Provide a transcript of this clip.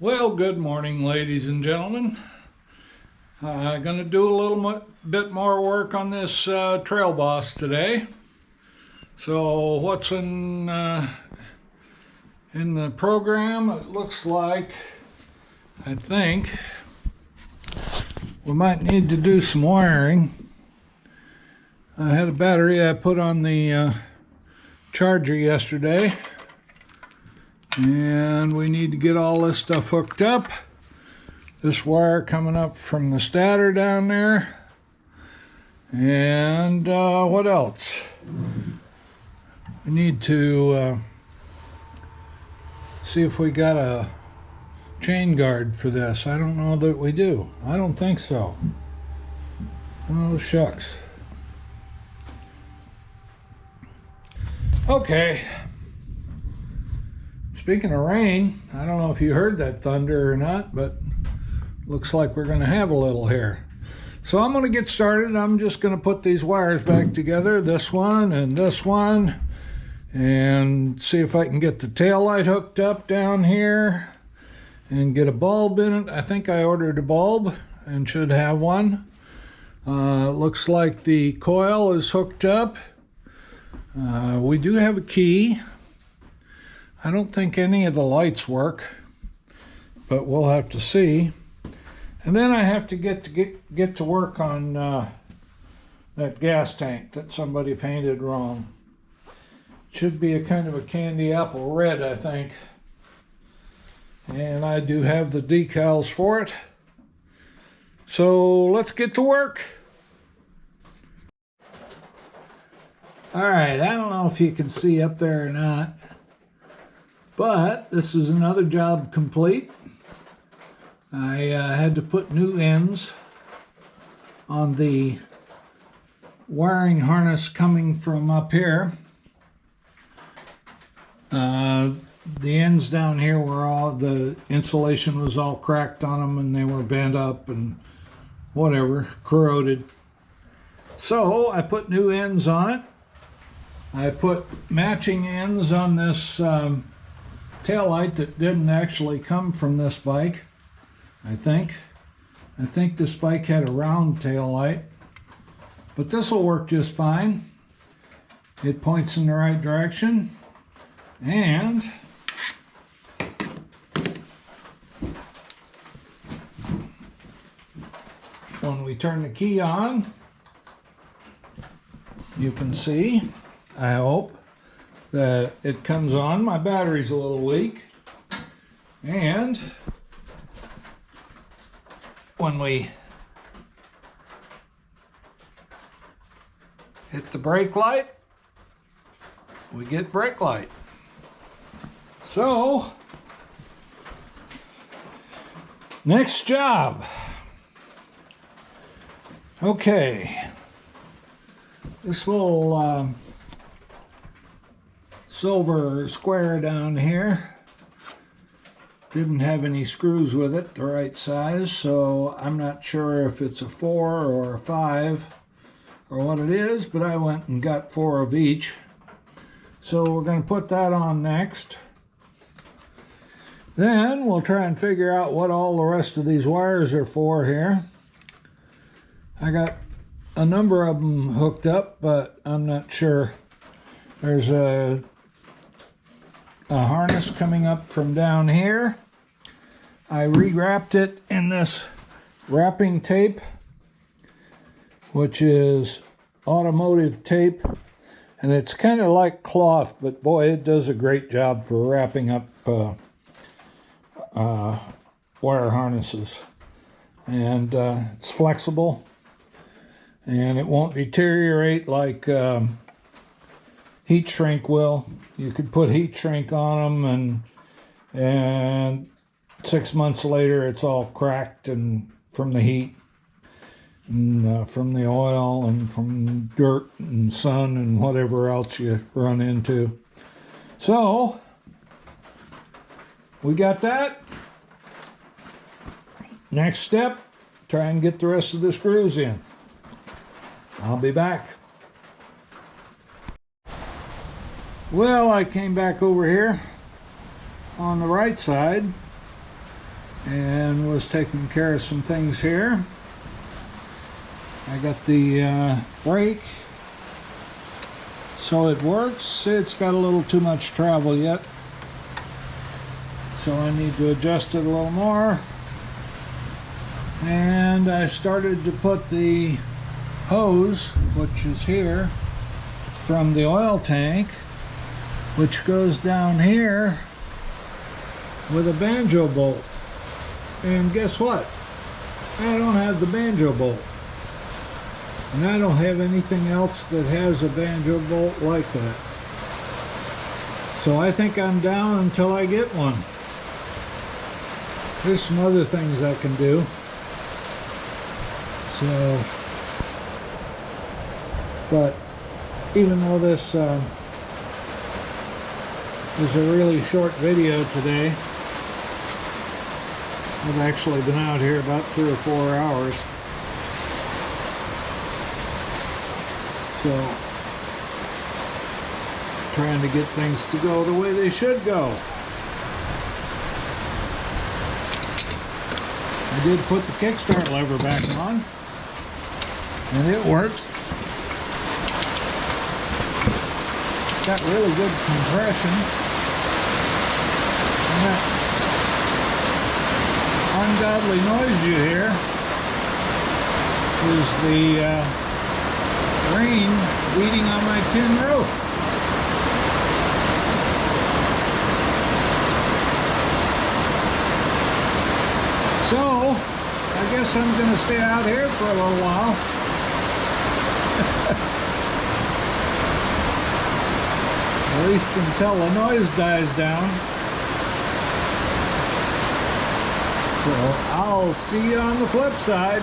Well, good morning, ladies and gentlemen. I'm going to do a little bit more work on this Trailboss today. So what's in the program? It looks like, I think, we might need to do some wiring. I had a battery I put on the charger yesterday, and we need to get all this stuff hooked up. This wire coming up from the stator down there, and what else? We need to see if we got a chain guard for this. I don't know that we do. I don't think so. Oh, shucks. Okay. Speaking of rain, I don't know if you heard that thunder or not, but looks like we're going to have a little here. So I'm going to get started. I'm just going to put these wires back together, this one and this one, and see if I can get the tail light hooked up down here and get a bulb in it. I think I ordered a bulb and should have one. Looks like the coil is hooked up. We do have a key. I don't think any of the lights work, but we'll have to see. And then I have to get to work on that gas tank that somebody painted wrong. Should be a kind of a candy apple red, I think. And I do have the decals for it. So let's get to work. All right, I don't know if you can see up there or not, but this is another job complete. I had to put new ends on the wiring harness coming from up here. The ends down here were all, the insulation was all cracked on them and they were bent up and whatever, corroded. So I put new ends on it. I put matching ends on this tail light that didn't actually come from this bike. I think this bike had a round tail light, but this will work just fine. It points in the right direction, and when we turn the key on, you can see, I hope, that it comes on. My battery's a little weak, and when we hit the brake light, we get brake light. So, next job. Okay, this little silver square down here didn't have any screws with it the right size, so I'm not sure if it's a 4 or a 5 or what it is, but I went and got 4 of each. So we're going to put that on next. Then we'll try and figure out what all the rest of these wires are for here. I got a number of them hooked up, but I'm not sure. There's a harness coming up from down here. I re-wrapped it in this wrapping tape, which is automotive tape, and it's kind of like cloth, but boy, it does a great job for wrapping up wire harnesses. And it's flexible, and it won't deteriorate like heat shrink will. You could put heat shrink on them, and 6 months later it's all cracked and from the heat and from the oil and from dirt and sun and whatever else you run into. So we got that. Next step, try and get the rest of the screws in. I'll be back. Well, I came back over here on the right side, and was taking care of some things here. I got the brake, so it works. It's got a little too much travel yet, so I need to adjust it a little more. And I started to put the hose, which is here, from the oil tank, which goes down here with a banjo bolt. And guess what? I don't have the banjo bolt. And I don't have anything else that has a banjo bolt like that. So I think I'm down until I get one. There's some other things I can do. So, but even though this is a really short video today, I've actually been out here about 3 or 4 hours. So, trying to get things to go the way they should go. I did put the kickstart lever back on, and it works. Got really good compression. And that ungodly noise you hear is the rain beating on my tin roof. So, I guess I'm going to stay out here for a little while. At least until the noise dies down. So, I'll see you on the flip side.